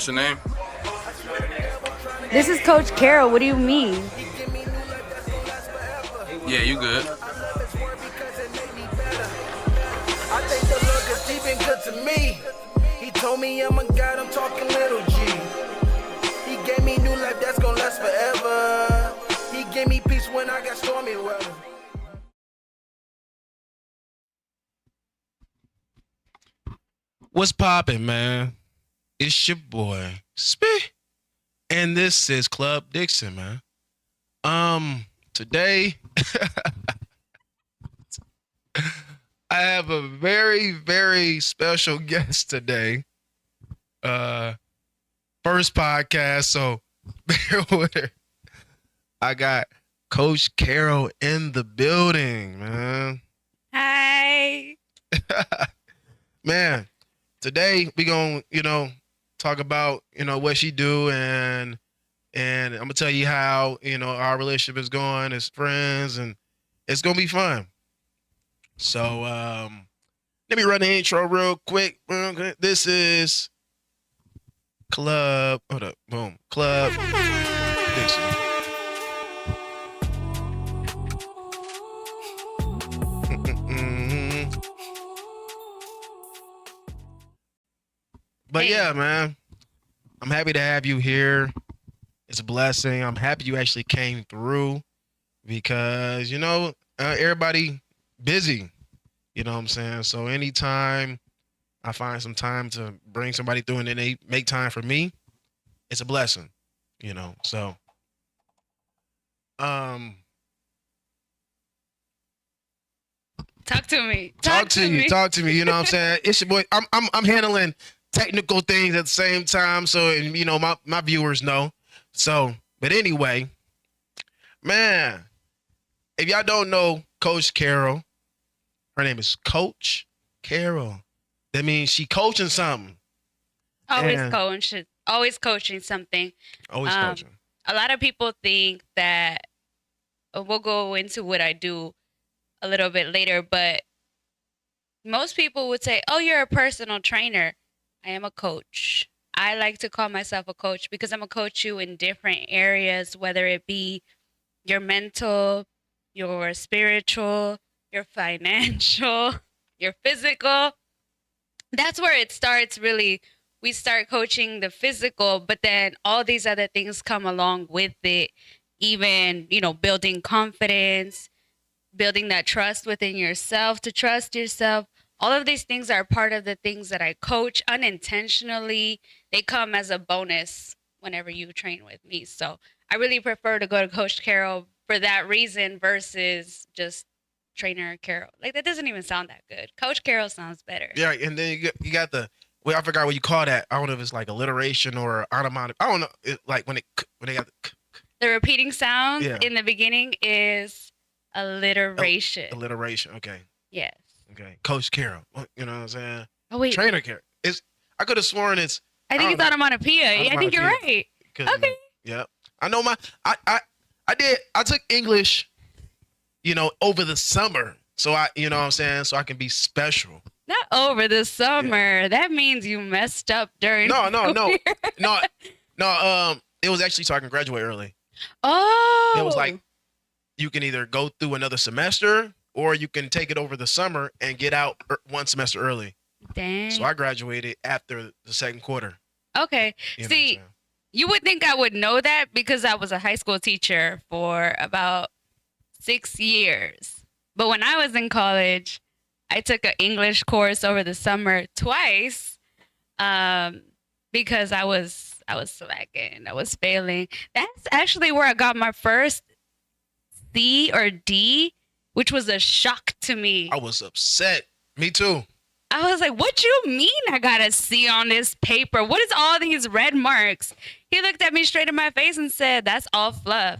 What's your name? This is Coach Carol. What do you mean? Yeah, you good. I think the Lord cause he been good to me. He told me I'm a God, I'm talking little G. He gave me new life that's gonna last forever. He gave me peace when I got stormy weather. What's poppin', man? It's your boy Spit, and this is Club Dixon, man. Today I have a very, very special guest today. First podcast, so bear with her. I got Coach Carol in the building, man. Hi. Man, today we gonna, talk about, what she do and I'm gonna tell you how, our relationship is going as friends, and it's gonna be fun. So let me run the intro real quick. This is Club Dixon. But yeah, man, I'm happy to have you here. It's a blessing. I'm happy you actually came through because, everybody busy. You know what I'm saying? So anytime I find some time to bring somebody through and then they make time for me, it's a blessing, So, Talk to me. Talk to me. You know what I'm saying? It's your boy. I'm handling technical things at the same time, so my viewers know. So, but anyway, man, if y'all don't know Coach Carol, her name is Coach Carol. That means she coaching something. Always coaching something. Always coaching. A lot of people think that we'll go into what I do a little bit later, but most people would say, "Oh, you're a personal trainer." I am a coach. I like to call myself a coach because I'm going to coach you in different areas, whether it be your mental, your spiritual, your financial, your physical. That's where it starts, really. We start coaching the physical, but then all these other things come along with it, even, building confidence, building that trust within yourself, to trust yourself. All of these things are part of the things that I coach unintentionally. They come as a bonus whenever you train with me. So I really prefer to go to Coach Carol for that reason versus just Trainer Carol. Like, that doesn't even sound that good. Coach Carol sounds better. Yeah, and then you got I forgot what you call that. I don't know if it's like alliteration or automatic. I don't know. Like when they got the repeating sound in the beginning is alliteration. Alliteration. Okay. Yes. Okay, Coach Carol. You know what I'm saying? Oh wait, Trainer Carol. I could have sworn it's. I think it's onomatopoeia. I think you're right. Okay. Yeah, I know I did. I took English, over the summer, so you know what I'm saying, so I can be special. Not over the summer. Yeah. That means you messed up during. No. It was actually so I can graduate early. Oh. It was like you can either go through another semester, or you can take it over the summer and get out one semester early. Dang. So I graduated after the second quarter. Okay. See, you would think I would know that because I was a high school teacher for about 6 years. But when I was in college, I took an English course over the summer twice because I was slacking. I was failing. That's actually where I got my first C or D, which was a shock to me. I was upset. Me too. I was like, what you mean I got a C on this paper? What is all these red marks? He looked at me straight in my face and said, that's all fluff.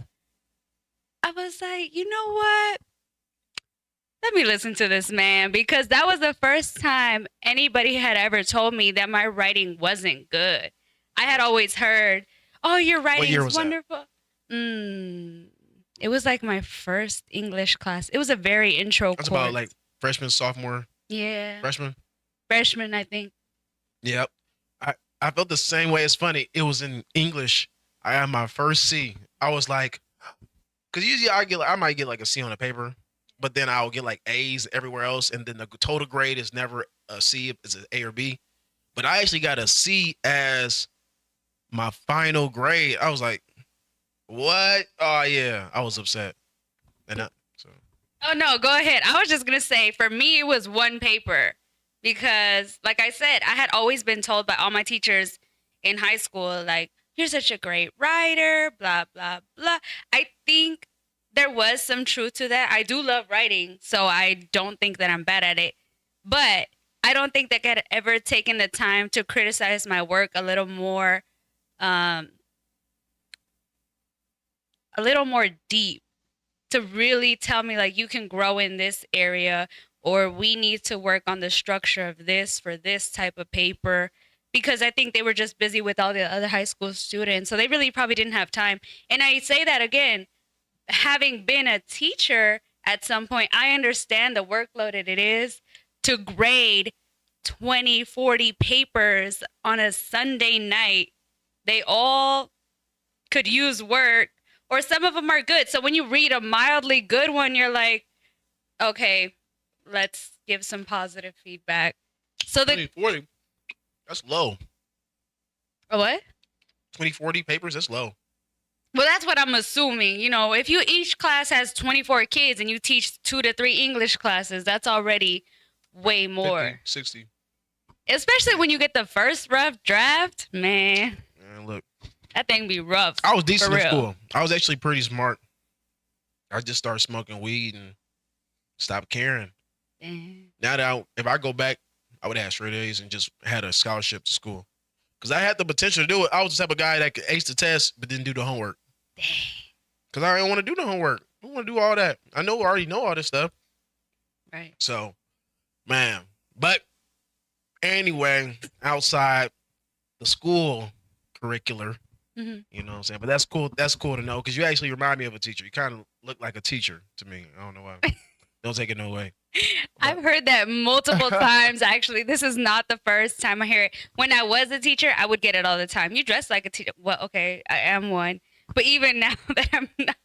I was like, you know what? Let me listen to this man, because that was the first time anybody had ever told me that my writing wasn't good. I had always heard, oh, your writing is wonderful. It was like my first English class. It was a very intro course. That's about like freshman, sophomore. Yeah. Freshman, I think. Yep. I felt the same way. It's funny. It was in English. I had my first C. I was like, because usually I might get like a C on the paper, but then I'll get like A's everywhere else, and then the total grade is never a C. It's an A or B. But I actually got a C as my final grade. I was like, what? Oh yeah, I was upset. And so Oh no, go ahead. I was just gonna say for me it was one paper because like I said, I had always been told by all my teachers in high school, like, you're such a great writer, blah blah blah. I think there was some truth to that. I do love writing, so I don't think that I'm bad at it. But I don't think that I had ever taken the time to criticize my work um a little more deep to really tell me like you can grow in this area or we need to work on the structure of this for this type of paper because I think they were just busy with all the other high school students. So they really probably didn't have time. And I say that again, having been a teacher at some point, I understand the workload that it is to grade 20, 40 papers on a Sunday night. They all could use work or some of them are good. So when you read a mildly good one, you're like, okay, let's give some positive feedback. So the 2040, that's low. what? 2040 papers, that's low. Well, that's what I'm assuming. You know, if you each class has 24 kids and you teach 2 to 3 English classes, that's already way more. 50, 60. Especially when you get the first rough draft, man. Man, look, That thing be rough. I was decent for in real. school. I was actually pretty smart. I just started smoking weed and stopped caring. Damn. Now that if I go back, I would have straight A's and just had a scholarship to school. Because I had the potential to do it. I was the type of guy that could ace the test but didn't do the homework. Dang. Because I didn't want to do the homework. I don't want to do all that. I already know all this stuff. Right. So, man. But anyway, outside the school curricular, Mm-hmm. you know what I'm saying? But that's cool. That's cool to know because you actually remind me of a teacher. You kind of look like a teacher to me. I don't know why. Don't take it no way. I've heard that multiple times, actually. This is not the first time I hear it. When I was a teacher, I would get it all the time. You dress like a teacher. Well, okay, I am one. But even now that I'm not.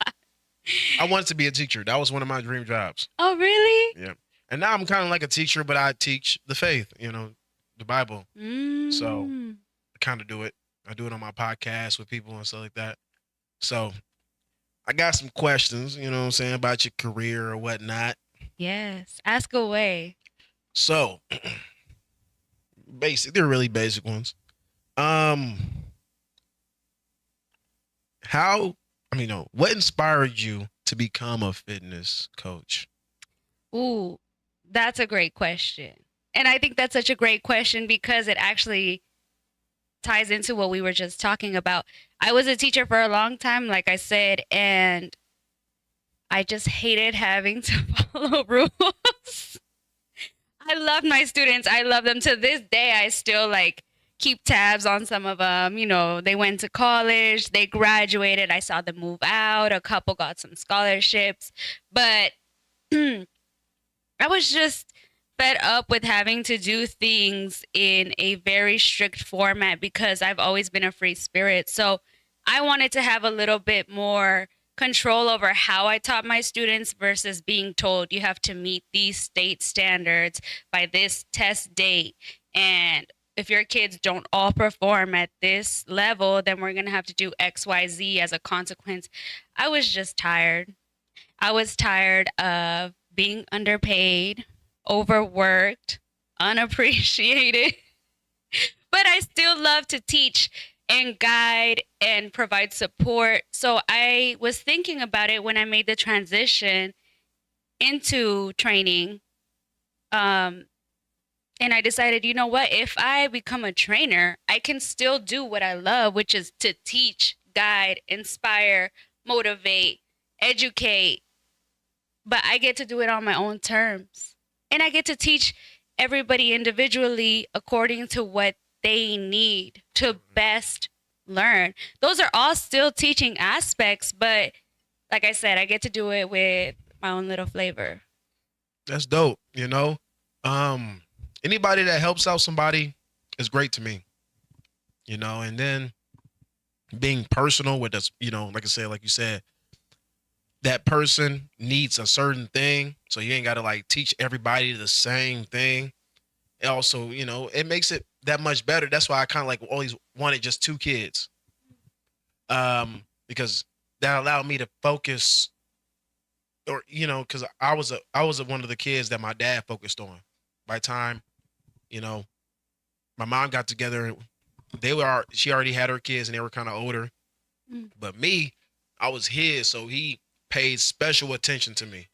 I wanted to be a teacher. That was one of my dream jobs. Oh, really? Yeah. And now I'm kind of like a teacher, but I teach the faith, the Bible. So I kind of do it. I do it on my podcast with people and stuff like that. So I got some questions, you know what I'm saying, about your career or whatnot. Yes. Ask away. So basic, they're really basic ones. What inspired you to become a fitness coach? Ooh, that's a great question. And I think that's such a great question because it actually ties into what we were just talking about. I was a teacher for a long time, like I said, and I just hated having to follow rules. I love my students. I love them to this day. I still keep tabs on some of them. You know, they went to college, they graduated. I saw them move out. A couple got some scholarships, but I was just fed up with having to do things in a very strict format because I've always been a free spirit. So I wanted to have a little bit more control over how I taught my students versus being told you have to meet these state standards by this test date. And if your kids don't all perform at this level, then we're going to have to do XYZ as a consequence. I was just tired. I was tired of being underpaid, overworked, unappreciated. But I still love to teach and guide and provide support. So I was thinking about it when I made the transition into training. And I decided, you know what? If I become a trainer, I can still do what I love, which is to teach, guide, inspire, motivate, educate. But I get to do it on my own terms. And I get to teach everybody individually according to what they need to best learn. Those are all still teaching aspects, but like I said, I get to do it with my own little flavor. That's dope, Anybody that helps out somebody is great to me. And then being personal with us, like I said, like you said, that person needs a certain thing. So you ain't got to like teach everybody the same thing. And also, it makes it that much better. That's why I kind of like always wanted just two kids. Because that allowed me to focus or, cause I was one of the kids that my dad focused on. By the time, you know, my mom got together, she already had her kids and they were kind of older. Mm. But me, I was his, so he paid special attention to me,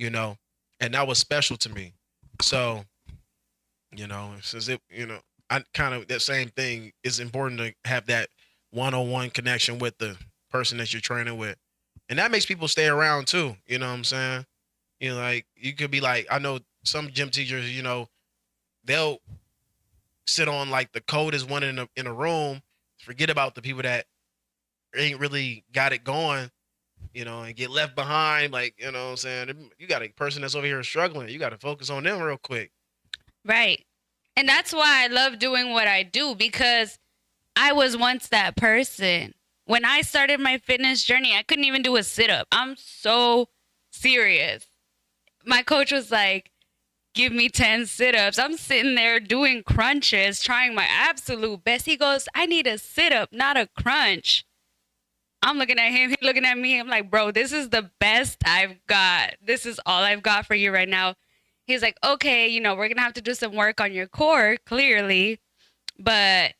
and that was special to me. So, since I kind of that same thing is important to have that one-on-one connection with the person that you're training with. And that makes people stay around too. You know what I'm saying? Like you could be like, I know some gym teachers, they'll sit on like the coldest one in a room, forget about the people that ain't really got it going, and get left behind. Like, you know what I'm saying? You got a person that's over here struggling. You got to focus on them real quick. Right. And that's why I love doing what I do, because I was once that person. When I started my fitness journey, I couldn't even do a sit-up. I'm so serious. My coach was like, give me 10 sit-ups. I'm sitting there doing crunches, trying my absolute best. He goes, I need a sit-up, not a crunch. I'm looking at him. He's looking at me. I'm like, bro, this is the best I've got. This is all I've got for you right now. He's like, okay, we're going to have to do some work on your core, clearly. But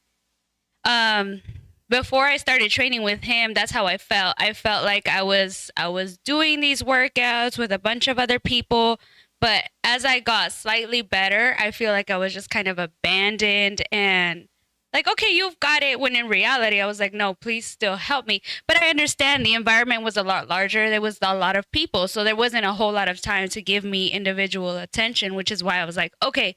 before I started training with him, that's how I felt. I felt like I was doing these workouts with a bunch of other people. But as I got slightly better, I feel like I was just kind of abandoned and like, okay, you've got it. When in reality, I was like, no, please still help me. But I understand the environment was a lot larger. There was a lot of people. So there wasn't a whole lot of time to give me individual attention, which is why I was like, okay,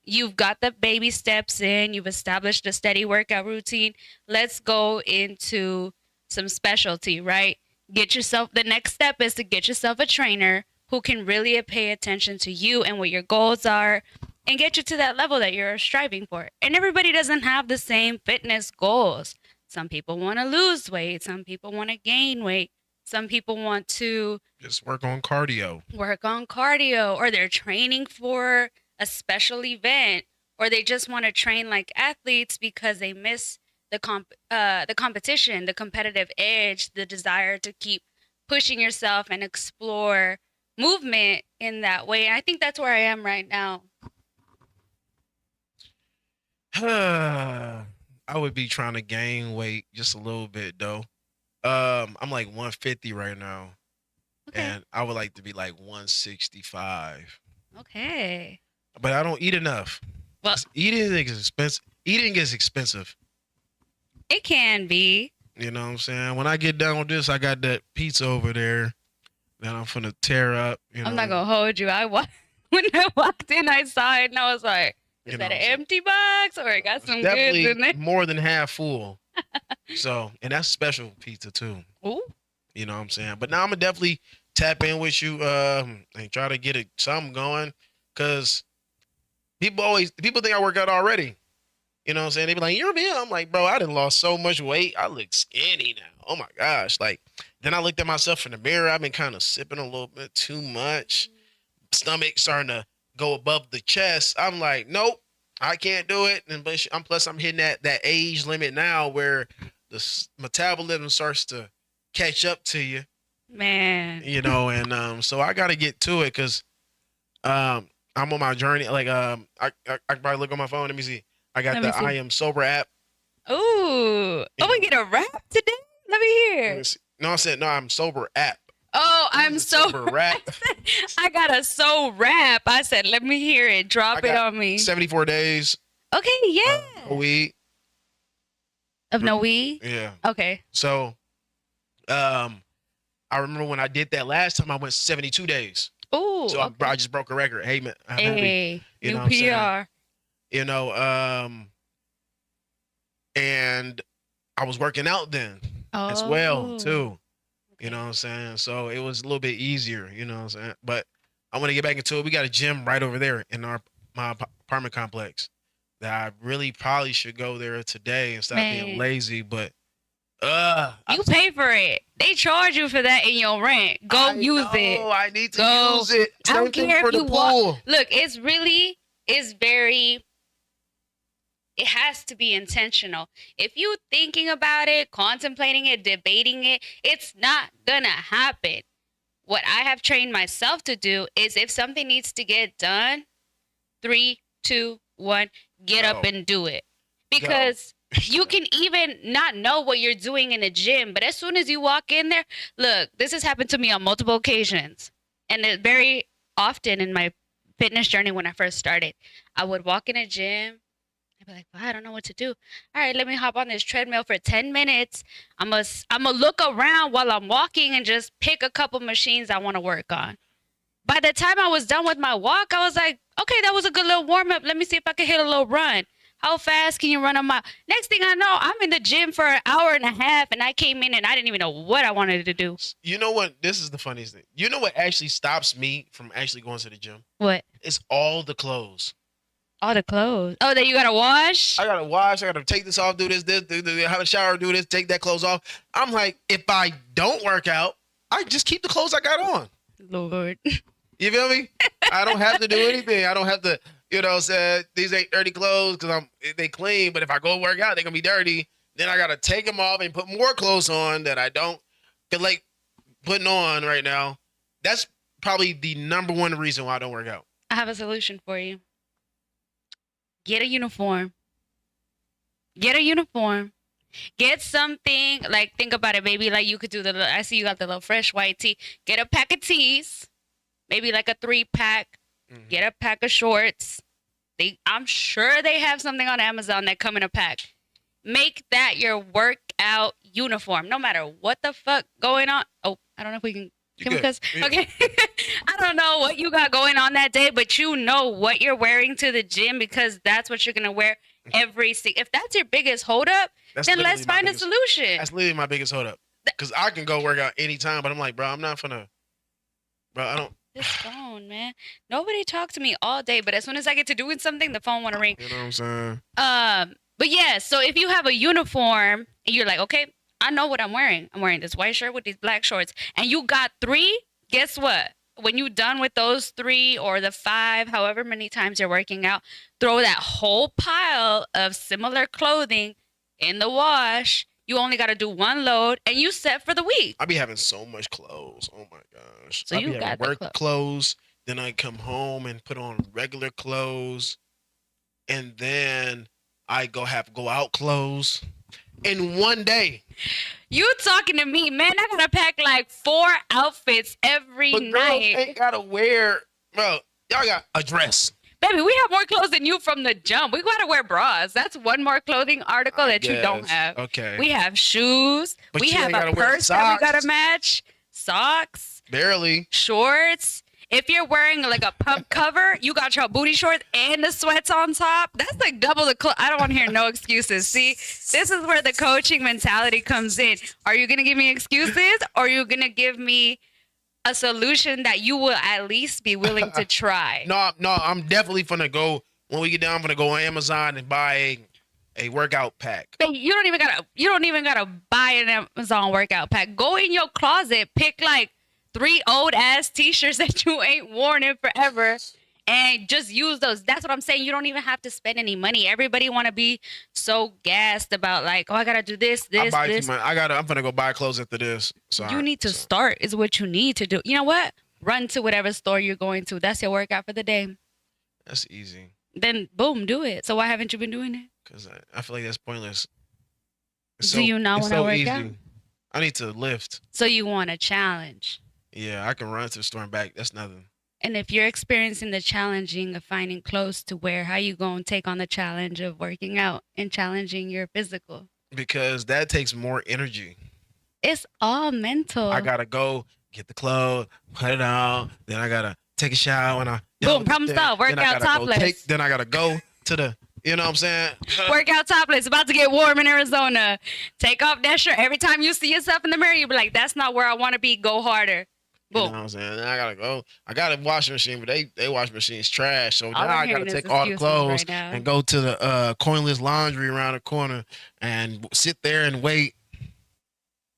you've got the baby steps in. You've established a steady workout routine. Let's go into some specialty, right? The next step is to get yourself a trainer who can really pay attention to you and what your goals are, and get you to that level that you're striving for. And everybody doesn't have the same fitness goals. Some people want to lose weight. Some people want to gain weight. Some people want to just work on cardio, or they're training for a special event, or they just want to train like athletes because they miss the competition, the competitive edge, the desire to keep pushing yourself and explore movement in that way. And I think that's where I am right now. I would be trying to gain weight just a little bit though. I'm like 150 right now. Okay. And I would like to be like 165. Okay. But I don't eat enough. Well, eating is expensive. Eating is expensive. It can be. You know what I'm saying? When I get done with this, I got that pizza over there that I'm finna tear up. I'm not gonna hold you. When I walked in, I saw it and I was like, is that an empty box or it got some goods in there? More than half full. So, and that's special pizza too. Ooh. You know what I'm saying? But now I'm gonna definitely tap in with you and try to get something going, because people think I work out already. You know what I'm saying? They be like, you're me. I'm like, bro, I done lost so much weight. I look skinny now. Oh my gosh. Like, then I looked at myself in the mirror. I've been kind of sipping a little bit too much. Stomach starting to go above the chest. I'm like, nope, I can't do it. And plus I'm hitting that age limit now where the metabolism starts to catch up to you. Man. And so I got to get to it, because I'm on my journey. Like, I probably look on my phone. Let me see. I got the I Am Sober app. Ooh. We get a rap today? Let me hear. No, I said, no, I'm Sober app. Oh, I'm sober rap. I got a soul rap. I said, let me hear it. Drop it on me. 74 days. Okay, yeah. No weed. Of no weed? Yeah. Okay. So, I remember when I did that last time, I went 72 days. Ooh. So okay. I just broke a record. Hey, man. Hey, new PR. And I was working out then as well too. You know what I'm saying? So it was a little bit easier, you know what I'm saying? But I want to get back into it. We got a gym right over there in my apartment complex. that I really probably should go there today and stop being Man. lazy. But You pay for it. They charge you for that in your rent. Go use it. I need to Go. use it. I don't Same thing care for if the you pool. walk. Look, it's very. It has to be intentional. If you thinking about it, contemplating it, debating it, it's not gonna happen. What I have trained myself to do is if something needs to get done, 3, 2, 1, get up Go. and do it. Because you can even not know what you're doing in the gym, but as soon as you walk in there, look, this has happened to me on multiple occasions. And it very often in my fitness journey when I first started, I would walk in a gym. I'd be like, well, I don't know what to do. All right, let me hop on this treadmill for 10 minutes. I'm gonna look around while I'm walking and just pick a couple machines I want to work on. By the time I was done with my walk, I was like, okay, that was a good little warm up. Let me see if I can hit a little run. How fast can you run a mile? Next thing I know, I'm in the gym for an hour and a half, and I came in and I didn't even know what I wanted to do. You know what? This is the funniest thing. You know what actually stops me from actually going to the gym? What? It's all the clothes. All the clothes. Oh, that you gotta wash? I gotta wash. I gotta take this off. Do this. Have a shower. Do this. Take that clothes off. I'm like, if I don't work out, I just keep the clothes I got on. Lord. You feel me? I don't have to do anything. I don't have to, say these ain't dirty clothes because they clean. But if I go work out, they're gonna be dirty. Then I gotta take them off and put more clothes on that I don't feel like putting on right now. That's probably the number one reason why I don't work out. I have a solution for you. Get a uniform. Get a uniform. Get something, like, think about it, maybe like you could do I see you got the little fresh white tee. Get a pack of tees, maybe like a 3-pack. Mm-hmm. Get a pack of shorts. I'm sure they have something on Amazon that come in a pack. Make that your workout uniform, no matter what the fuck going on. Oh, I don't know if we can we cuss? Yeah. Okay. I don't know what you got going on that day, but you know what you're wearing to the gym because that's what you're going to wear if that's your biggest holdup, then let's find a solution. That's literally my biggest holdup. Because I can go work out anytime, but I'm like, bro, I'm not finna. Bro, I don't. This phone, man. Nobody talked to me all day, but as soon as I get to doing something, the phone want to ring. You know what I'm saying? But yeah, so if you have a uniform and you're like, okay, I know what I'm wearing. I'm wearing this white shirt with these black shorts. And you got 3, guess what? When you're done with those 3 or the 5, however many times you're working out, throw that whole pile of similar clothing in the wash. You only got to do 1 load and you set for the week. I be having so much clothes. Oh my gosh. So I you be got having the work clothes. Then I come home and put on regular clothes. And then I go out clothes in one day. You talking to me, man? I gotta pack like 4 outfits every But girls night. ain't gotta wear, bro. Y'all got a dress. Baby, we have more clothes than you from the jump. We gotta wear bras. That's one more clothing article that you don't have. Okay. We have shoes. But we you have ain't a gotta wear purse that we socks. gotta match. Socks, Barely. shorts. If you're wearing like a pump cover, you got your booty shorts and the sweats on top. That's like double the clothes. I don't want to hear no excuses. See, this is where the coaching mentality comes in. Are you gonna give me excuses, or are you gonna give me a solution that you will at least be willing to try? No, I'm definitely gonna go when we get down. I'm gonna go on Amazon and buy a workout pack. But you don't even gotta buy an Amazon workout pack. Go in your closet, pick like 3 old ass t-shirts that you ain't worn in forever and just use those. That's what I'm saying. You don't even have to spend any money. Everybody want to be so gassed about like, oh, I gotta do this. I'm gonna go buy clothes after this. You need to start is what you need to do. You know what? Run to whatever store you're going to. That's your workout for the day. That's easy. Then boom, do it. So why haven't you been doing it? Because I feel like that's pointless. Do you not want to work out? I need to lift. So you want a challenge. Yeah, I can run to the store and back. That's nothing. And if you're experiencing the challenging of finding clothes to wear, how you going to take on the challenge of working out and challenging your physical? Because that takes more energy. It's all mental. I got to go get the clothes, put it on. Then I got to take a shower. And Boom, problem solved. Workout topless. Then I got to go to the, you know what I'm saying? Workout topless. About to get warm in Arizona. Take off that shirt. Every time you see yourself in the mirror, you be like, that's not where I want to be. Go harder. You know Boom. what I'm saying? Then I gotta go. I got a washing machine, but they washing machine's trash. So All now I'm I gotta hearing is take all the excuses clothes right now. and go to the coinless laundry around the corner and sit there and wait.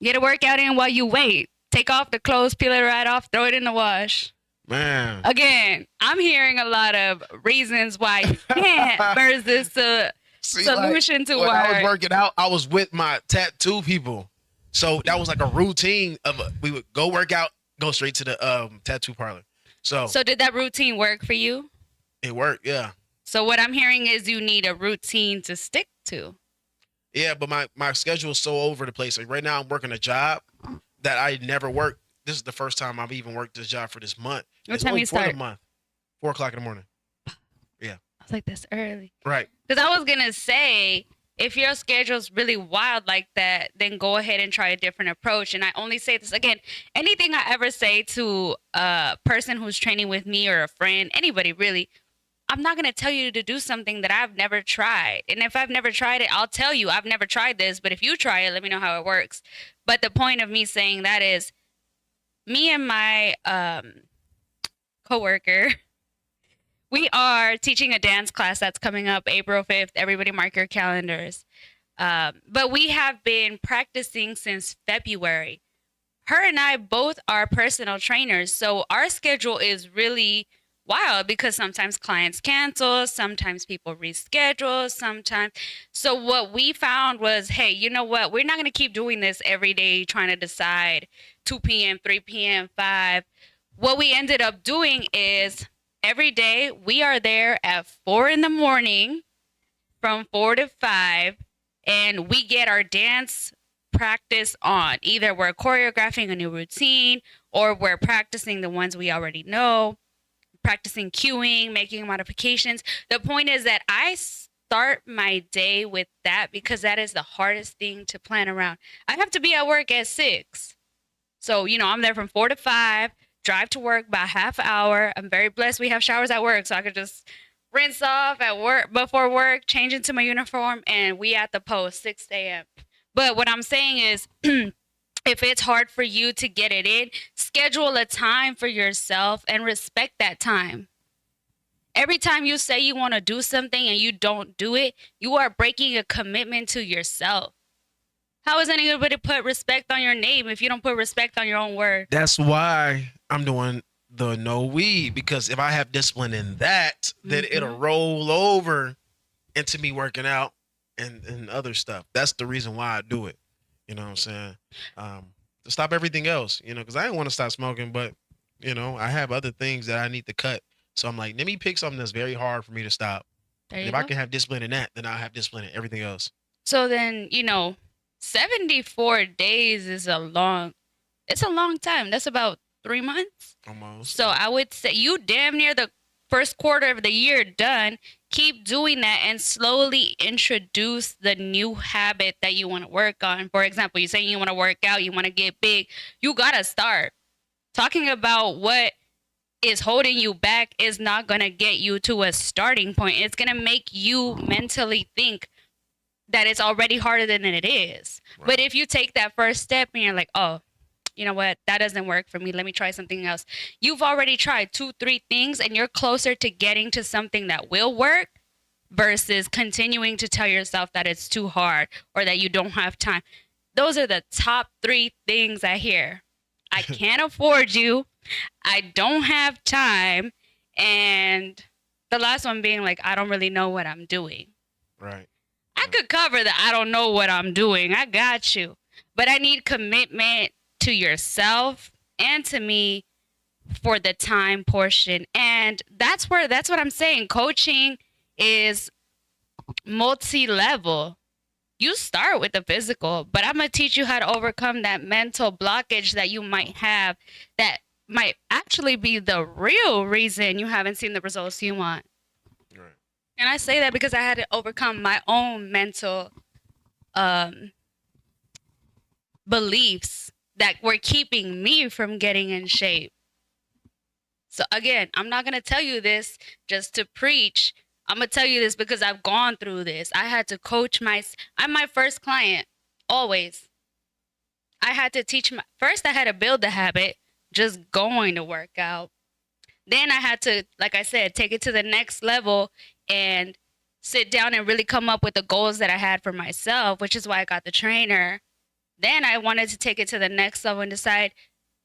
Get a workout in while you wait. Take off the clothes, peel it right off, throw it in the wash. Man. Again, I'm hearing a lot of reasons why you can't versus a See, solution to when I was why. working out, I was with my tattoo people. So that was like a routine of we would go work out, go straight to the tattoo parlor. So So did that routine work for you? it worked, yeah. So what I'm hearing is you need a routine to stick to. Yeah, but my schedule is so over the place. Like right now I'm working a job that I never worked. This is the first time I've even worked this job for this month. What It's time only you for the start? month. 4:00 in the morning. I was like, that's early. Right. Because I was going to say, if your schedule's really wild like that, then go ahead and try a different approach. And I only say this again, anything I ever say to a person who's training with me or a friend, anybody really, I'm not going to tell you to do something that I've never tried. And if I've never tried it, I'll tell you I've never tried this. But if you try it, let me know how it works. But the point of me saying that is me and my coworker, we are teaching a dance class that's coming up April 5th. Everybody mark your calendars. But we have been practicing since February. Her and I both are personal trainers. So our schedule is really wild because sometimes clients cancel, sometimes people reschedule, sometimes. So what we found was, hey, you know what? We're not going to keep doing this every day trying to decide 2 p.m., 3 p.m., 5. What we ended up doing is every day we are there at 4 in the morning from 4 to 5, and we get our dance practice on. Either we're choreographing a new routine or we're practicing the ones we already know, practicing cueing, making modifications. The point is that I start my day with that because that is the hardest thing to plan around. I have to be at work at 6. So, I'm there from 4 to 5, drive to work by half hour. I'm very blessed we have showers at work, so I could just rinse off at work before work, change into my uniform, and we at the post 6 a.m. But what I'm saying is, if it's hard for you to get it in, schedule a time for yourself and respect that time. Every time you say you want to do something and you don't do it, you are breaking a commitment to yourself. How is anybody put respect on your name if you don't put respect on your own word? That's why I'm doing the no weed, because if I have discipline in that, then it'll roll over into me working out and other stuff. That's the reason why I do it. You know what I'm saying? To stop everything else, because I didn't want to stop smoking, but, I have other things that I need to cut. So I'm like, let me pick something that's very hard for me to stop. And if I can have discipline in that, then I'll have discipline in everything else. So then, 74 days is it's a long time. That's about 3 months. Almost. So I would say you damn near the first quarter of the year done. Keep doing that and slowly introduce the new habit that you want to work on. For example, you're saying you want to work out, you want to get big. You got to start. Talking about what is holding you back is not going to get you to a starting point. It's going to make you mentally think that it's already harder than it is. Right. But if you take that first step and you're like, oh, you know what? That doesn't work for me. Let me try something else. You've already tried 2, 3 things and you're closer to getting to something that will work versus continuing to tell yourself that it's too hard or that you don't have time. Those are the top 3 things I hear. I can't afford you. I don't have time. And the last one being like, I don't really know what I'm doing. Right. I could cover the I don't know what I'm doing. I got you. But I need commitment to yourself and to me for the time portion. And that's what I'm saying. Coaching is multi-level. You start with the physical, but I'm going to teach you how to overcome that mental blockage that you might have that might actually be the real reason you haven't seen the results you want. Right. And I say that because I had to overcome my own mental beliefs that were keeping me from getting in shape. So again, I'm not going to tell you this just to preach. I'm going to tell you this because I've gone through this. I had to coach I'm my first client, always. I had to first I had to build the habit, just going to work out. Then I had to, like I said, take it to the next level and sit down and really come up with the goals that I had for myself, which is why I got the trainer. Then I wanted to take it to the next level and decide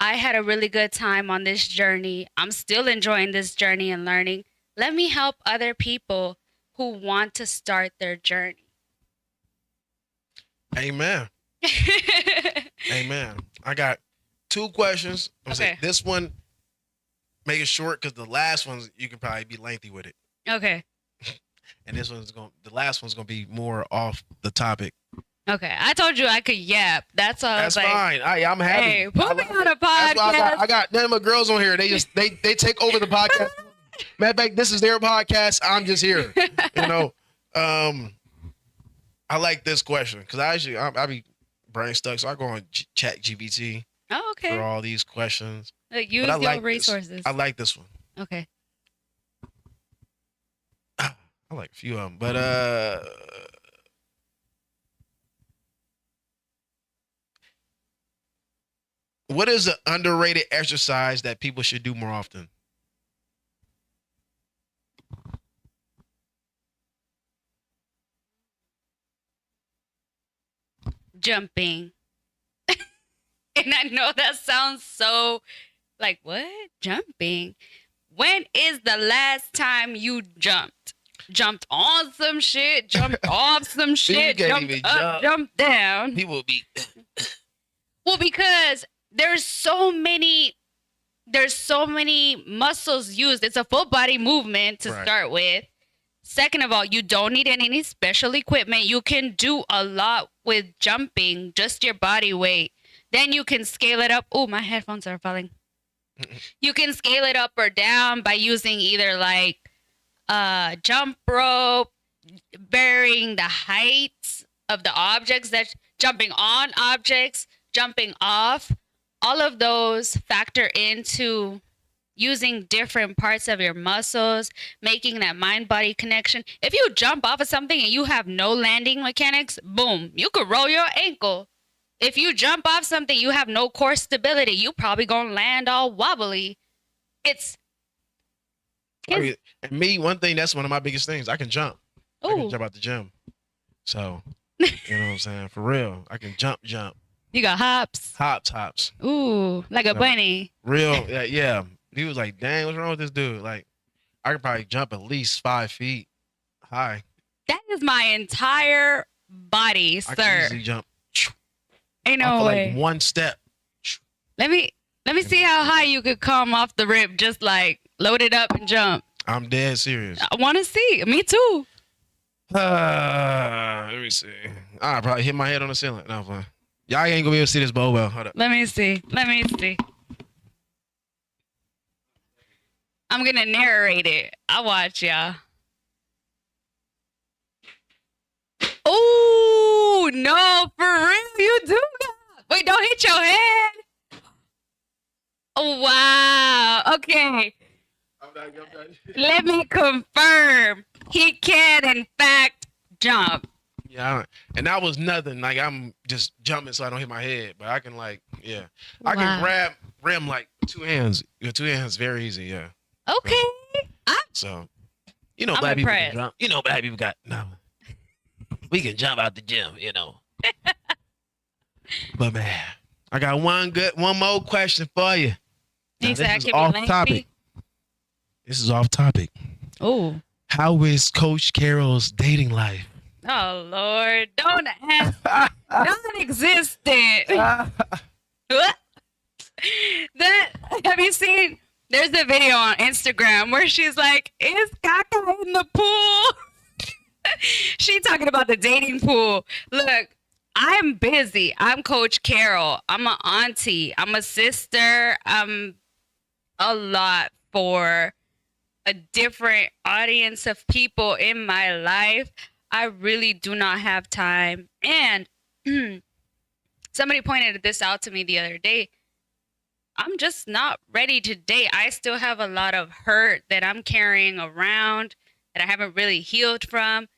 I had a really good time on this journey. I'm still enjoying this journey and learning. Let me help other people who want to start their journey. Amen. Amen. I got 2 questions. Okay. This one, make it short because the last ones you can probably be lengthy with it. Okay. And the last one's gonna be more off the topic. Okay. I told you I could yap. That's all. That's I was like, fine. I'm happy. hey, put me on a podcast. That's why I got none of my girls on here. They just they take over the podcast. Matter of fact, this is their podcast. I'm just here. You know, I like this question because I be brain stuck, so I go on Chat GPT Oh, okay. for all these questions. Look, use But I your like resources. I like this one. Okay. I like a few of them, but what is an underrated exercise that people should do more often? Jumping. And I know that sounds so like, what? Jumping? When is the last time you jumped? Jumped on some shit, jumped off some shit, can't jumped even up, jump. jumped down. People be Well, because there's so many muscles used. It's a full body movement to Right. start with. Second of all, you don't need any special equipment. You can do a lot with jumping, just your body weight. Then you can scale it up. Oh, my headphones are falling. You can scale it up or down by using either like jump rope, varying the heights of the objects, that jumping on objects, jumping off. All of those factor into using different parts of your muscles, making that mind-body connection. If you jump off of something and you have no landing mechanics, boom, you could roll your ankle. If you jump off something, you have no core stability, you probably gonna land all wobbly. and me, one thing that's one of my biggest things. I can jump. I can Ooh, jump out the gym. So you know what I'm saying? For real. I can jump. you got hops. Hops. Ooh, like a So, bunny. Real, yeah. He was like, dang, what's wrong with this dude? Like, I could probably jump at least 5 feet high. That is my entire body, I can sir. easily jump. Ain't off no of way. like one step. Let me see how high you could come off the rip. Just like load it up and jump. I'm dead serious. I want to see. Me too. Let me see. I probably hit my head on the ceiling. No, fine. Y'all ain't gonna be able to see this, but well, hold up. Let me see. I'm gonna narrate it. I'll watch y'all. Oh no, for real, you do that. Wait, don't hit your head. Oh wow. Okay. Let me confirm. He can in fact jump. Yeah, and that was nothing. Like I'm just jumping so I don't hit my head, but I can like, yeah, I Wow. can grab rim like 2 hands. With 2 hands, very easy. Yeah. Okay. So, you know, I'm black people can impressed. jump. You know, black people got no. We can jump out the gym, you know. But man, I got one more question for you. Now, He said I this is could be off lengthy. topic. This is off topic. Oh. How is Coach Carroll's dating life? Oh Lord. Don't ask. Non-existent. What? That, have you seen? There's a video on Instagram where she's like, "Is Kaka in the pool?" She talking about the dating pool. Look, I'm busy. I'm Coach Carroll. I'm an auntie. I'm a sister. I'm a lot for a different audience of people in my life. I really do not have time. And somebody pointed this out to me the other day. I'm just not ready to date. I still have a lot of hurt that I'm carrying around that I haven't really healed from.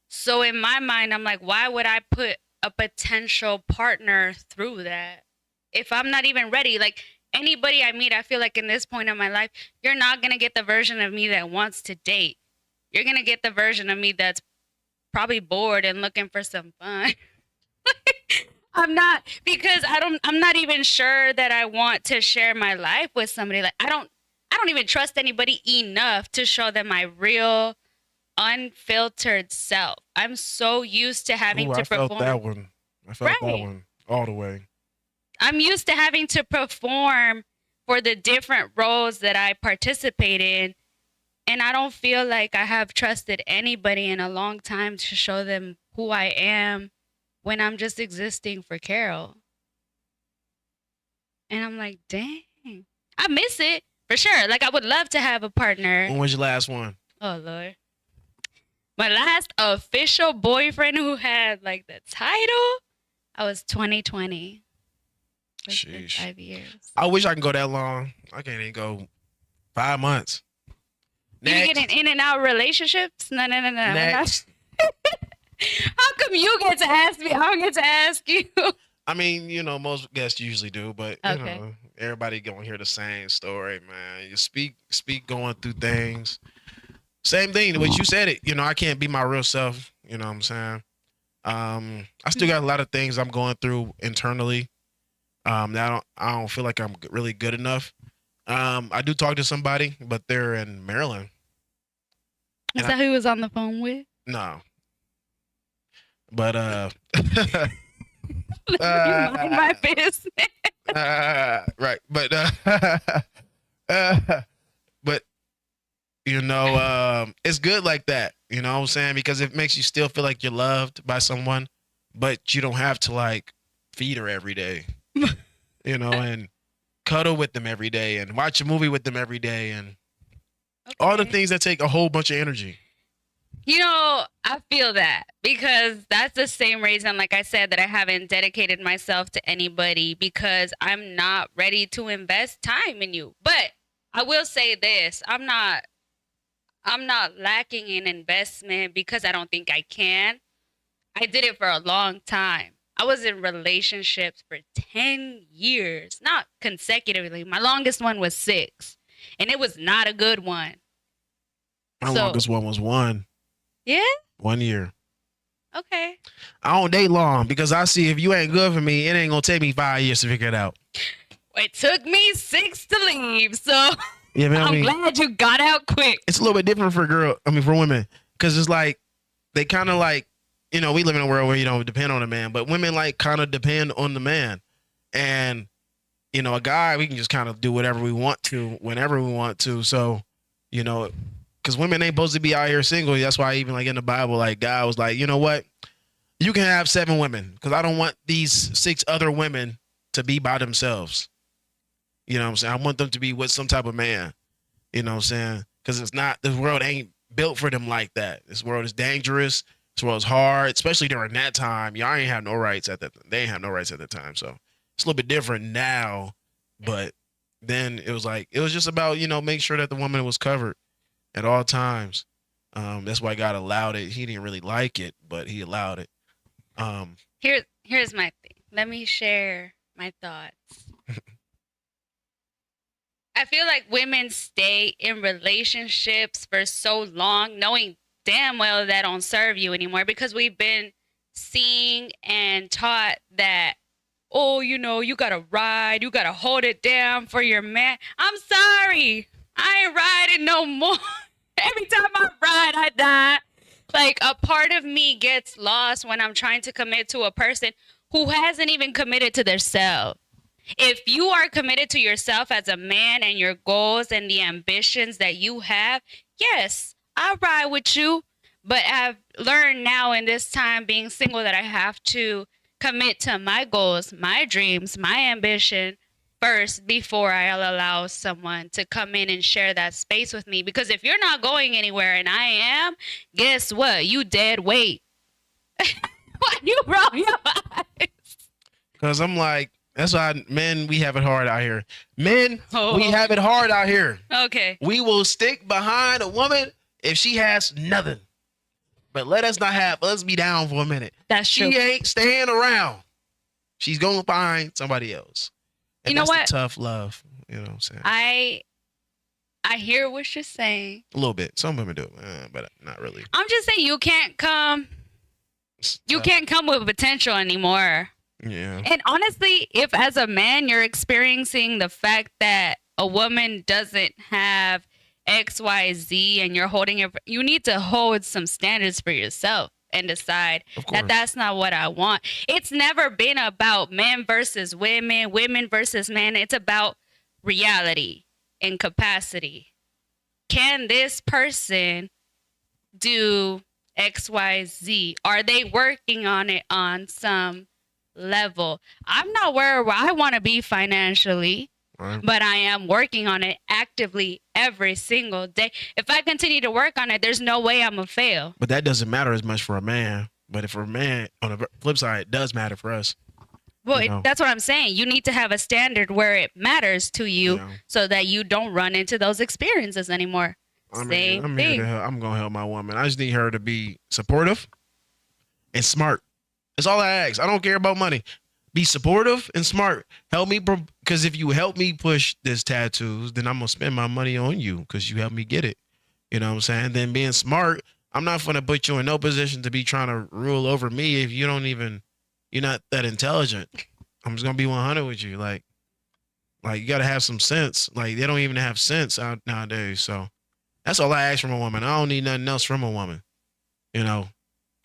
So in my mind, I'm like, why would I put a potential partner through that if I'm not even ready? Like, Anybody I meet, I feel like in this point of my life, you're not going to get the version of me that wants to date. You're going to get the version of me that's probably bored and looking for some fun. I'm not, because I'm not even sure that I want to share my life with somebody. Like I don't even trust anybody enough to show them my real unfiltered self. I'm so used to having Ooh, to I felt perform. that one. I felt that Right. one all the way. I'm used to having to perform for the different roles that I participate in. And I don't feel like I have trusted anybody in a long time to show them who I am when I'm just existing for Carol. And I'm like, dang, I miss it for sure. Like, I would love to have a partner. When was your last one? Oh, Lord. My last official boyfriend who had like the title, I was 2020. It's been Sheesh. 5 years. I wish I could go that long. I can't even go 5 months. You be getting in and out relationships? No. Next. How come you get to ask me? I don't get to ask you. I mean, most guests usually do, but Okay. everybody gonna hear the same story, man. You speak going through things. Same thing, the way you said it. I can't be my real self. You know what I'm saying? I still got a lot of things I'm going through internally. That I don't feel like I'm really good enough. I do talk to somebody, but they're in Maryland. Is And that who he was on the phone with? No, but You mind my business. right, but but it's good like that. You know what I'm saying? Because it makes you still feel like you're loved by someone, but you don't have to like feed her every day, and cuddle with them every day and watch a movie with them every day and all the Okay. things that take a whole bunch of energy. I feel that because that's the same reason, like I said, that I haven't dedicated myself to anybody because I'm not ready to invest time in you. But I will say this, I'm not lacking in investment because I don't think I can. I did it for a long time. I was in relationships for 10 years, not consecutively. My longest one was 6, and it was not a good one. My So, longest one was yeah, 1 year. okay. I don't date long because I see if you ain't good for me, it ain't gonna take me 5 years to figure it out. It took me 6 to leave, so Yeah, man. I'm glad you got out quick. It's a little bit different for for women, because it's like they kind of like, we live in a world where you don't depend on a man, but women like kind of depend on the man, and a guy, we can just kind of do whatever we want to whenever we want to. So, because women ain't supposed to be out here single. That's why even like in the Bible, like God was like, you know what, you can have 7 women because I don't want these 6 other women to be by themselves. You know what I'm saying? I want them to be with some type of man. You know what I'm saying? Because this world ain't built for them like that. This world is dangerous. This world is hard, especially during that time. Y'all ain't have no rights at that. They ain't have no rights at that time. So it's a little bit different now. But then it was just about, make sure that the woman was covered at all times. That's why God allowed it. He didn't really like it, but he allowed it. Here's my thing. Let me share my thoughts. I feel like women stay in relationships for so long knowing damn well that don't serve you anymore because we've been seeing and taught that, oh, you gotta ride, you gotta hold it down for your man. I'm sorry, I ain't riding no more. Every time I ride, I die. Like, a part of me gets lost when I'm trying to commit to a person who hasn't even committed to themselves. If you are committed to yourself as a man and your goals and the ambitions that you have, yes, I'll ride with you. But I've learned now in this time being single that I have to commit to my goals, my dreams, my ambition first before I'll allow someone to come in and share that space with me. Because if you're not going anywhere and I am, guess what? You dead weight. Why you roll your eyes? Because I'm like, that's why men, we have it hard out here. Men, Oh. we have it hard out here. Okay. We will stick behind a woman if she has nothing. But let's be down for a minute. That's true. She ain't staying around. She's going to find somebody else. You And know that's the what? tough love. You know what I'm saying? I hear what you're saying. A little bit. Some women do, but not really. I'm just saying you can't come with potential anymore. Yeah. And honestly, if as a man you're experiencing the fact that a woman doesn't have XYZ and you're holding it, you need to hold some standards for yourself and decide that that's not what I want. It's never been about men versus women, women versus men. It's about reality and capacity. Can this person do XYZ? Are they working on it on some level? I'm not where I want to be financially, Right. but I am working on it actively every single day. If I continue to work on it, there's no way I'm going to fail. But that doesn't matter as much for a man. But if for a man, on the flip side, it does matter for us. Well, that's what I'm saying. You need to have a standard where it matters to you so that you don't run into those experiences anymore. Same thing. I'm going to help my woman. I just need her to be supportive and smart. That's all I ask. I don't care about money. Be supportive and smart. Help me, because if you help me push this tattoos, then I'm going to spend my money on you because you helped me get it. You know what I'm saying? Then being smart, I'm not going to put you in no position to be trying to rule over me if you're not that intelligent. I'm just going to be 100 with you. Like you got to have some sense. Like they don't even have sense out nowadays. So that's all I ask from a woman. I don't need nothing else from a woman. You know,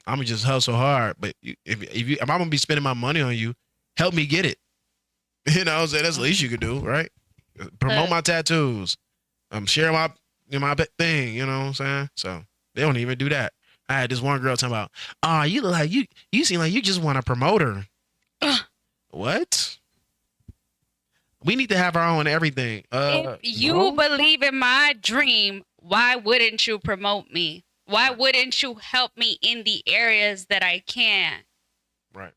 I'm going to just hustle hard. But if I'm going to be spending my money on you, help me get it. You know what I'm saying? That's the least you could do, right? Promote my tattoos. Share my thing, you know what I'm saying? So they don't even do that. I had this one girl talking about, you look like you seem like you just want a promoter. What? We need to have our own everything. If you believe in my dream, why wouldn't you promote me? Why wouldn't you help me in the areas that I can? Right.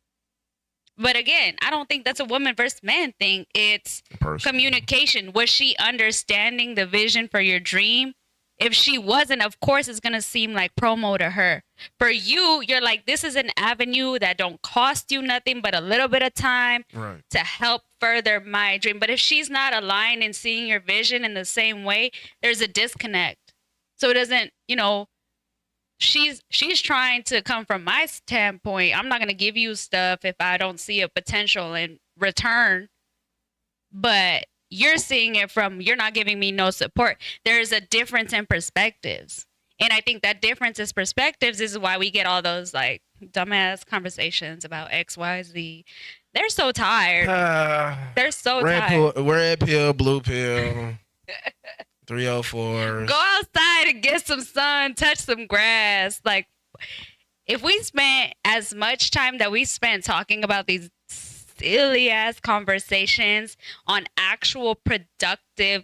But again, I don't think that's a woman versus man thing. It's communication. Was she understanding the vision for your dream? If she wasn't, of course, it's going to seem like promo to her. For you, you're like, this is an avenue that don't cost you nothing but a little bit of time to help further my dream. But if she's not aligned in seeing your vision in the same way, there's a disconnect. So it doesn't, she's trying to come from my standpoint. I'm not going to give you stuff if I don't see a potential in return. But you're seeing it from, you're not giving me no support. There's a difference in perspectives. And I think that difference in perspectives is why we get all those like dumbass conversations about X, Y, Z. They're so tired. They're so tired. Red pill, blue pill, 304s. Go outside and get some sun, touch some grass. Like, if we spent as much time that we spent talking about these silly ass conversations on actual productive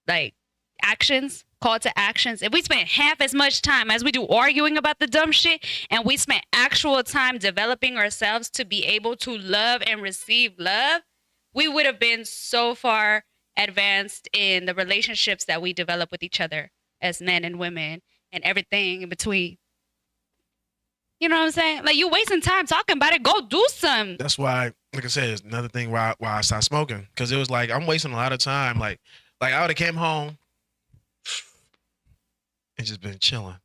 like actions, call to actions, if we spent half as much time as we do arguing about the dumb shit and we spent actual time developing ourselves to be able to love and receive love, we would have been so far advanced in the relationships that we develop with each other as men and women and everything in between. You know what I'm saying? Like, you wasting time talking about it. Go do something. That's why, like I said, it's another thing why I stopped smoking. Because it was like, I'm wasting a lot of time. Like I would have came home and just been chilling.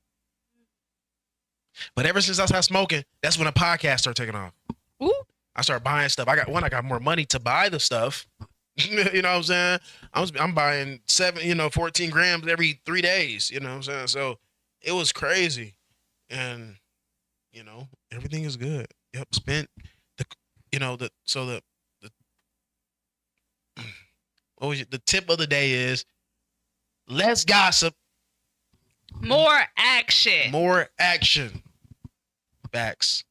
But ever since I stopped smoking, that's when a podcast started taking off. Ooh. I started buying stuff. I got more money to buy the stuff. You know what I'm saying? I'm buying 14 grams every 3 days. You know what I'm saying? So it was crazy. And everything is good. Yep, spent the what was it? The tip of the day is less gossip, more action. More action. Facts.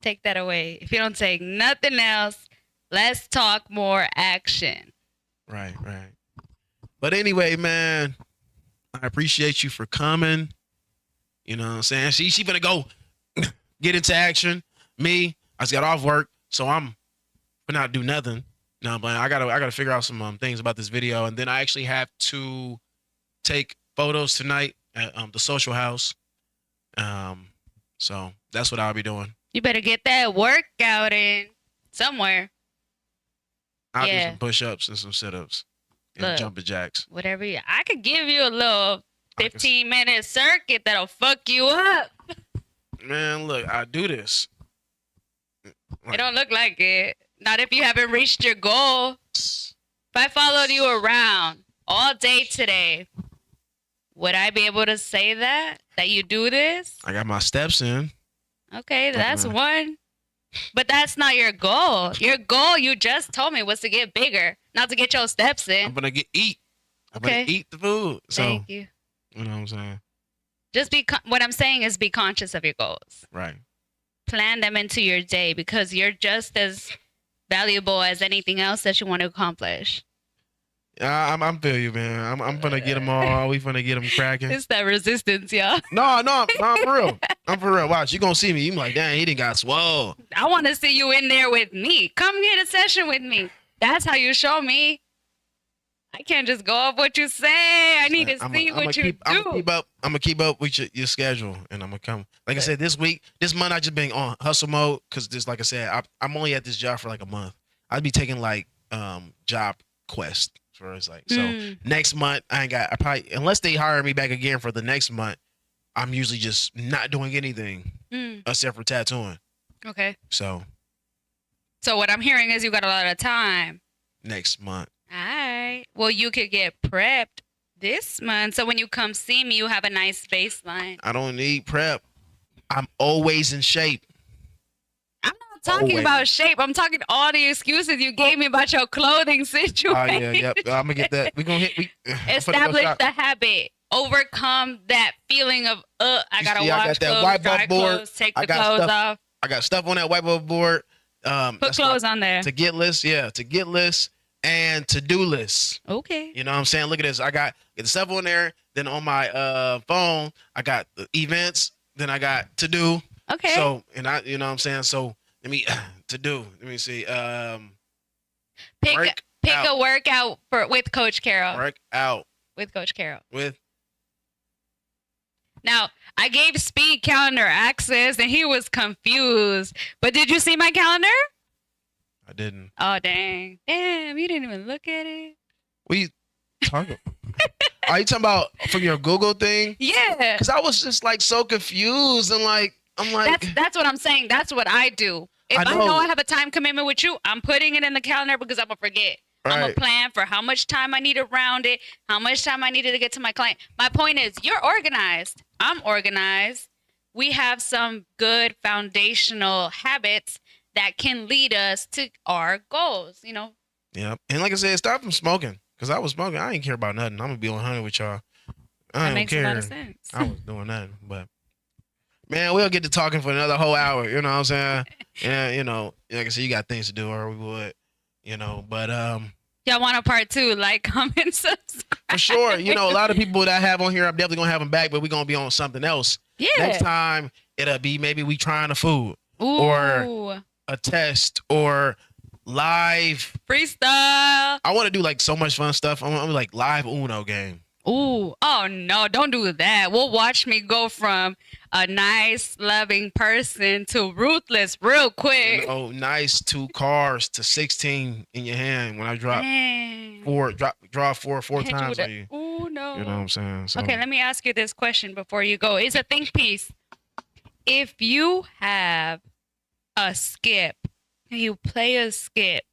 Take that away. If you don't take nothing else, let's talk more action. Right. But anyway, man, I appreciate you for coming. You know what I'm saying? She gonna go get into action. Me, I just got off work, so I'm gonna not do nothing. No, but I gotta figure out some things about this video, and then I actually have to take photos tonight at the social house. So that's what I'll be doing. You better get that workout in. somewhere. I'll do Yeah. some push-ups and some sit-ups and Look. jumping jacks. Whatever. I could give you a little I can- 15-minute circuit that'll fuck you up. Man, look, I do this. It don't look like it. Not if you haven't reached your goal. If I followed you around all day today, would I be able to say that you do this? I got my steps in. Okay, that's man. one. But that's not your goal. Your goal, you just told me, was to get bigger, not to get your steps I'm in. gonna eat. I'm Okay. gonna eat the food. So Thank you. you know what I'm saying? Just what I'm saying is be conscious of your goals. Right. Plan them into your day because you're just as valuable as anything else that you want to accomplish. I'm feel you, man. I'm gonna get them all. We gonna get them cracking. It's that resistance, y'all. No, I'm for real. I'm for real. Watch, you gonna see me. You be like, dang, he didn't got swole. I want to see you in there with me. Come get a session with me. That's how you show me. I can't just go off what you say. I need to see what you do. I'm gonna keep up with your schedule, and I'm gonna come. Like I said, this month I just been on hustle mode because this, like I said, I'm only at this job for like a month. I'd be taking like job quest for it's like so next month I probably unless they hire me back again for the next month, I'm usually just not doing anything except for tattooing. Okay. So what I'm hearing is you got a lot of time. next month. All right. Well, you could get prepped this month. So when you come see me, you have a nice baseline. I don't need prep. I'm always in shape. I'm not talking about shape. I'm talking all the excuses you gave me about your clothing situation. Oh yeah, yep. I'm gonna get that. We're gonna hit. Establish the habit. Overcome that feeling of I gotta wash clothes, dry clothes, take the clothes off. I got stuff on that whiteboard board. Put clothes on there. To get lists, and to-do lists. Okay. You know what I'm saying? Look at this. I got the stuff on there. Then on my phone, I got the events. Then I got to do. Okay. So, and I, you know what I'm saying? So, let me see. Pick a workout with Coach Carol. Work out. With Coach Carol. With. Now, I gave Speed calendar access and he was confused. But did you see my calendar? I didn't. Oh, dang. Damn, you didn't even look at it. What are you talking about? Are you talking about from your Google thing? Yeah. Because I was just like so confused and like, I'm like. That's what I'm saying. That's what I do. If I know I have a time commitment with you, I'm putting it in the calendar because I'm going to forget. Right. I'm going to plan for how much time I need around it, how much time I needed to get to my client. My point is, you're organized. I'm organized. We have some good foundational habits that can lead us to our goals, you know? Yeah. And like I said, stop from smoking. Because I was smoking. I didn't care about nothing. I'm going to be 100 with y'all. I don't care. That makes a lot of sense. I was doing nothing. But, man, we'll get to talking for another whole hour. You know what I'm saying? And, you know, like I said, you got things to do or we would, you know. But, y'all want a part 2? Like, comment, subscribe. For sure. You know, a lot of people that I have on here, I'm definitely going to have them back, but we're going to be on something else. Yeah. Next time, it'll be maybe we trying a food. Ooh. Or a test or live freestyle. I want to do like so much fun stuff. I'm like live Uno game. Ooh, oh no, don't do that. We'll watch me go from a nice, loving person to ruthless real quick. Oh, nice 2 cars to 16 in your hand when I drop draw four times on you. Ooh, no. You know what I'm saying? So. Okay, let me ask you this question before you go. It's a think piece. If you have a skip, you play a skip,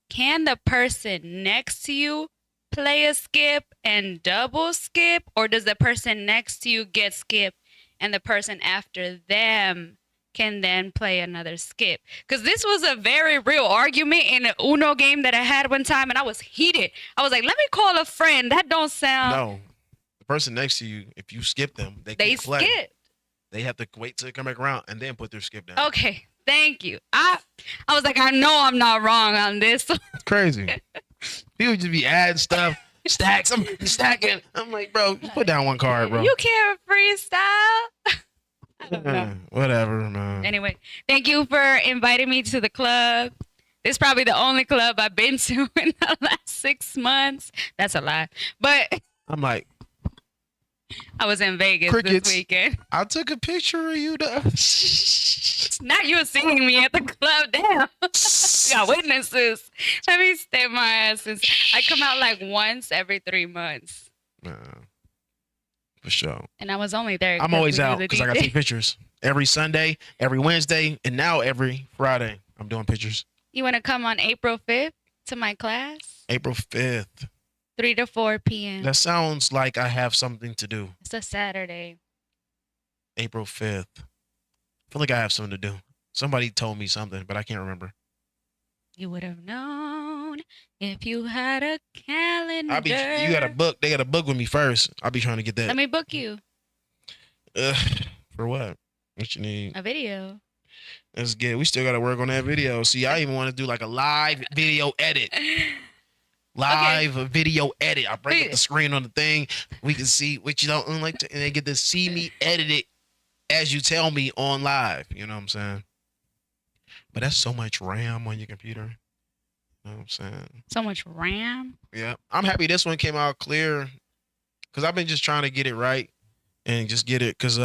can the person next to you play a skip and double skip, or does the person next to you get skip and the person after them can then play another skip? Because this was a very real argument in an Uno game that I had one time, and I was heated. I was like, let me call a friend. That don't sound... No. The person next to you, if you skip them, they play. Skip. They have to wait till they come back around and then put their skip down. Okay. Thank you. I was like, I know I'm not wrong on this. It's crazy. People just be adding stuff, stacks. I'm stacking. I'm like, bro, just put down 1 card, bro. You can't freestyle. I don't know. Whatever, man. Anyway, thank you for inviting me to the club. This is probably the only club I've been to in the last 6 months. That's a lie. But I'm like, I was in Vegas Crickets. this weekend. I took a picture of you. Though. Now you're seeing me at the club. Damn. Got witnesses. Let me stay my ass. I come out like once every 3 months. Nah, for sure. And I was only there. I'm always out because I got to take pictures every Sunday, every Wednesday, and now every Friday. I'm doing pictures. You want to come on April 5th to my class? April 5th. 3 to 4 p.m. That sounds like I have something to do. It's a Saturday. April 5th. I feel like I have something to do. Somebody told me something, but I can't remember. You would have known if you had a calendar. You got to book. They got to book with me first. I'll be trying to get that. Let me book you. For what? What you need? A video. That's good. We still got to work on that video. See, I even want to do like a live video edit. Live video edit. I break up the screen on the thing. We can see what you don't like, and they get to see me edit it as you tell me on live. You know what I'm saying? But that's so much RAM on your computer. You know what I'm saying? So much RAM. Yeah. I'm happy this one came out clear because I've been just trying to get it right and just get it. Because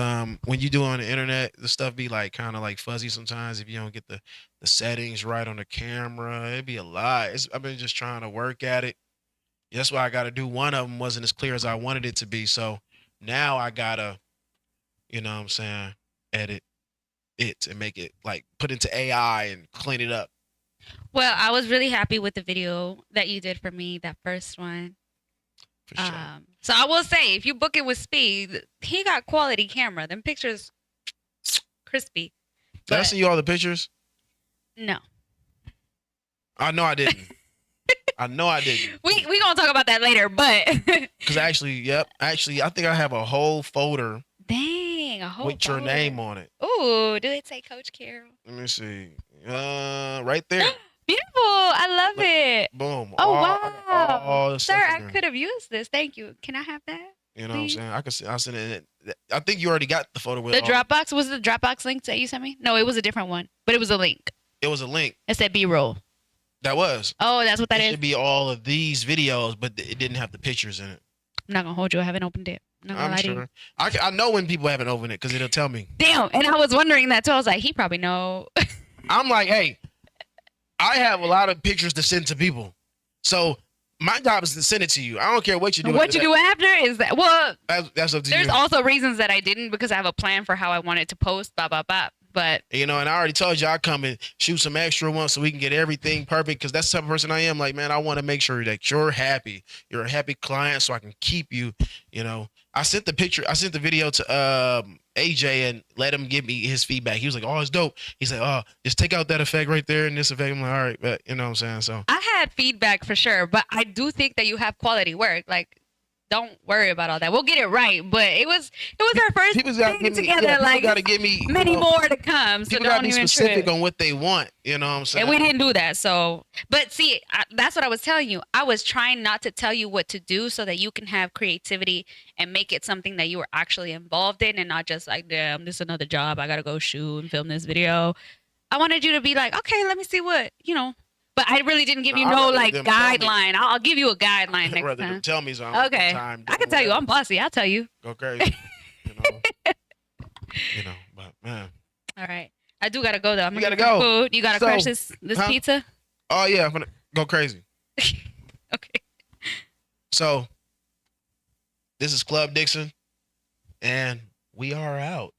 when you do it on the internet, the stuff be like kind of like fuzzy sometimes if you don't get the settings right on the camera. It'd be a lot. I've been just trying to work at it. That's why I got to do. One of them wasn't as clear as I wanted it to be. So now I got to, you know what I'm saying, edit it and make it like put into AI and clean it up. Well, I was really happy with the video that you did for me, that first one. For sure. So I will say, if you book it with Speed, he got quality camera. Them pictures, crispy. Did I send you all the pictures? No. I know I didn't. I know I didn't. We gonna talk about that later, but Because actually, I think I have a whole folder. Dang, a whole with your folder. name on it. Ooh, do it say Coach Carroll? Let me see. Right there. Beautiful. I love it. Boom. Oh, All wow. the Sir, stuff in I there. could have used this. Thank you. Can I have that? You know what I'm please? saying? I'll send it. I think you already got the photo with The Dropbox? Was it the Dropbox link that you sent me? No, it was a different one, but it was a link. It was a link. It said B-roll. That was. Oh, that's what that It is. should be all of these videos, but it didn't have the pictures in it. I'm not going to hold you. I haven't opened it. I'm not gonna I'm lie to you. sure. I know when people haven't opened it because it'll tell me. Damn. And I was wondering that too. I was like, he probably know. I'm like, hey, I have a lot of pictures to send to people. So my job is to send it to you. I don't care what you do. What you do after is that, well, That's up to you. there's also reasons that I didn't because I have a plan for how I wanted to post, blah, blah, blah. But You know, and I already told you I'll come and shoot some extra ones so we can get everything perfect because that's the type of person I am. Like, man, I want to make sure that you're happy. You're a happy client so I can keep you, you know. I sent the video to AJ and let him give me his feedback. He was like, oh, it's dope. He's like, oh, just take out that effect right there and this effect. I'm like, all right, but you know what I'm saying? So I had feedback for sure. But I do think that you have quality work. Like, don't worry about all that. We'll get it right. But it was our first people gotta thing give me, together. people like, gotta give me many more to come. So People gotta don't be even specific trip. on what they want. You know what I'm saying? And we didn't do that. So, but see, that's what I was telling you. I was trying not to tell you what to do so that you can have creativity and make it something that you were actually involved in and not just like, damn, this is another job. I got to go shoot and film this video. I wanted you to be like, okay, let me see what, you know. But I really didn't give you I'd no rather like them tell me. guideline. I'll give you a guideline I'd next rather them time. tell me so I don't Okay. have time I can tell you, I'm bossy. I'll tell you. go crazy. You know. But man. All right. I do got to go though. I'm You gonna gotta get go. food. You got to So, crush this huh? pizza? Oh yeah, I'm gonna go crazy. Okay. So this is Club Dixon, and we are out.